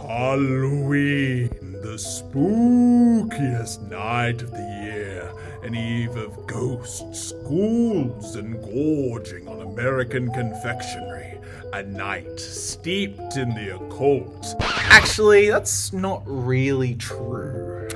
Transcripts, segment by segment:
Halloween, the spookiest night of the year, an eve of ghosts, ghouls, and gorging on American confectionery. A night steeped in the occult. Actually, that's not really true.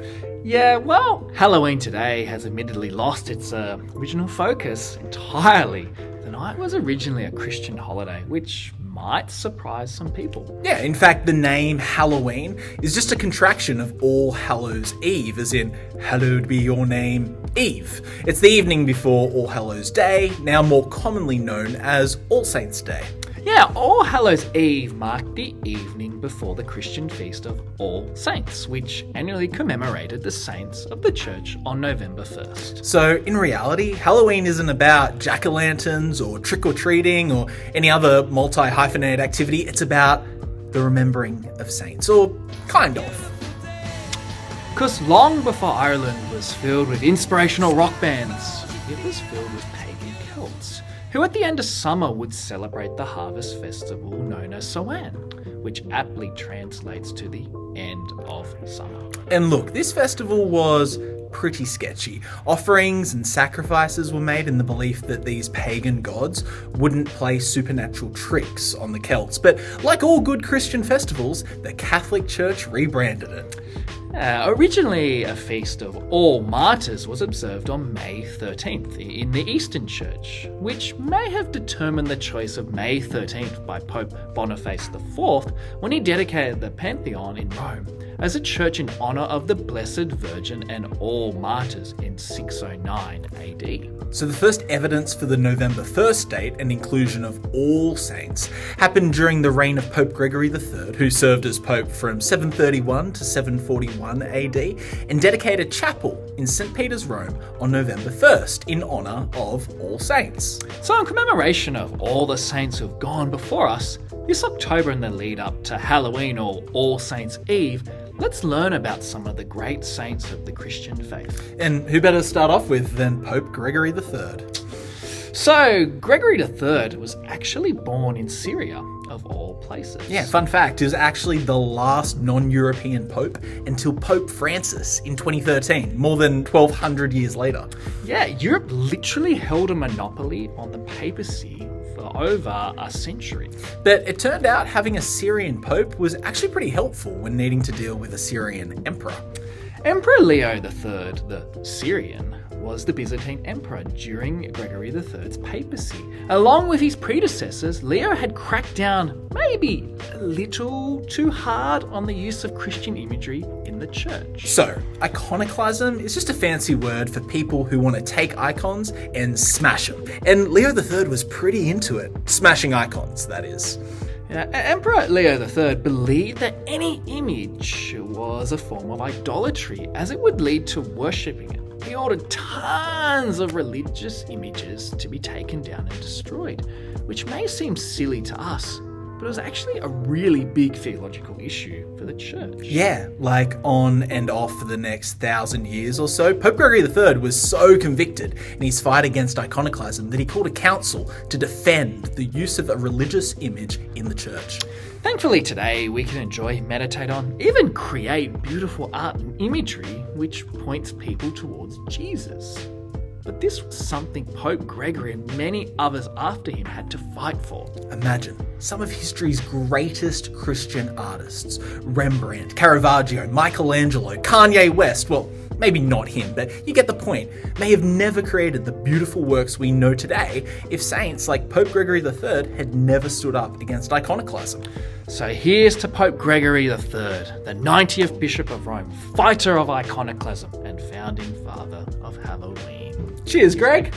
Yeah, well, Halloween today has admittedly lost its original focus entirely. The night was originally a Christian holiday, which might surprise some people. Yeah, in fact, the name Halloween is just a contraction of All Hallows Eve, as in, hallowed be your name, Eve. It's the evening before All Hallows Day, now more commonly known as All Saints Day. Yeah, All Hallows Eve marked the evening before the Christian feast of All Saints, which annually commemorated the saints of the church on November 1st. So, in reality, Halloween isn't about jack-o'-lanterns or trick-or-treating or any other multi-hyphenated activity. It's about the remembering of saints, or kind of. Because long before Ireland was filled with inspirational rock bands, it was filled with pagan Celts, who at the end of summer would celebrate the harvest festival known as Samhain, which aptly translates to the end of summer. And look, this festival was pretty sketchy. Offerings and sacrifices were made in the belief that these pagan gods wouldn't play supernatural tricks on the Celts. But like all good Christian festivals, the Catholic Church rebranded it. Originally, a feast of All Martyrs was observed on May 13th in the Eastern Church, which may have determined the choice of May 13th by Pope Boniface IV when he dedicated the Pantheon in Rome as a church in honour of the Blessed Virgin and all martyrs in 609 AD. So the first evidence for the November 1st date and inclusion of All Saints happened during the reign of Pope Gregory III, who served as Pope from 731 to 741 AD and dedicated a chapel in St. Peter's, Rome on November 1st in honour of All Saints. So in commemoration of all the saints who've gone before us, this October in the lead up to Halloween or All Saints Eve, let's learn about some of the great saints of the Christian faith. And who better to start off with than Pope Gregory III? So, Gregory III was actually born in Syria, of all places. Yeah, fun fact, he was actually the last non-European pope until Pope Francis in 2013, more than 1,200 years later. Yeah, Europe literally held a monopoly on the papacy for over a century. But it turned out having a Syrian pope was actually pretty helpful when needing to deal with a Syrian emperor. Emperor Leo III, the Syrian, was the Byzantine emperor during Gregory III's papacy. Along with his predecessors, Leo had cracked down maybe a little too hard on the use of Christian imagery in the church. So, iconoclasm is just a fancy word for people who want to take icons and smash them. And Leo III was pretty into it. Smashing icons, that is. Emperor Leo III believed that any image was a form of idolatry, as it would lead to worshipping it. He ordered tons of religious images to be taken down and destroyed, which may seem silly to us, but it was actually a really big theological issue for the church. Yeah, like on and off for the next 1,000 years or so, Pope Gregory III was so convicted in his fight against iconoclasm that he called a council to defend the use of a religious image in the church. Thankfully today we can enjoy, meditate on, even create beautiful art and imagery which points people towards Jesus. But this was something Pope Gregory and many others after him had to fight for. Imagine some of history's greatest Christian artists, Rembrandt, Caravaggio, Michelangelo, Kanye West, well, maybe not him, but you get the point, may have never created the beautiful works we know today if saints like Pope Gregory III had never stood up against iconoclasm. So here's to Pope Gregory III, the 90th Bishop of Rome, fighter of iconoclasm and founding father of Halloween. Cheers, Greg!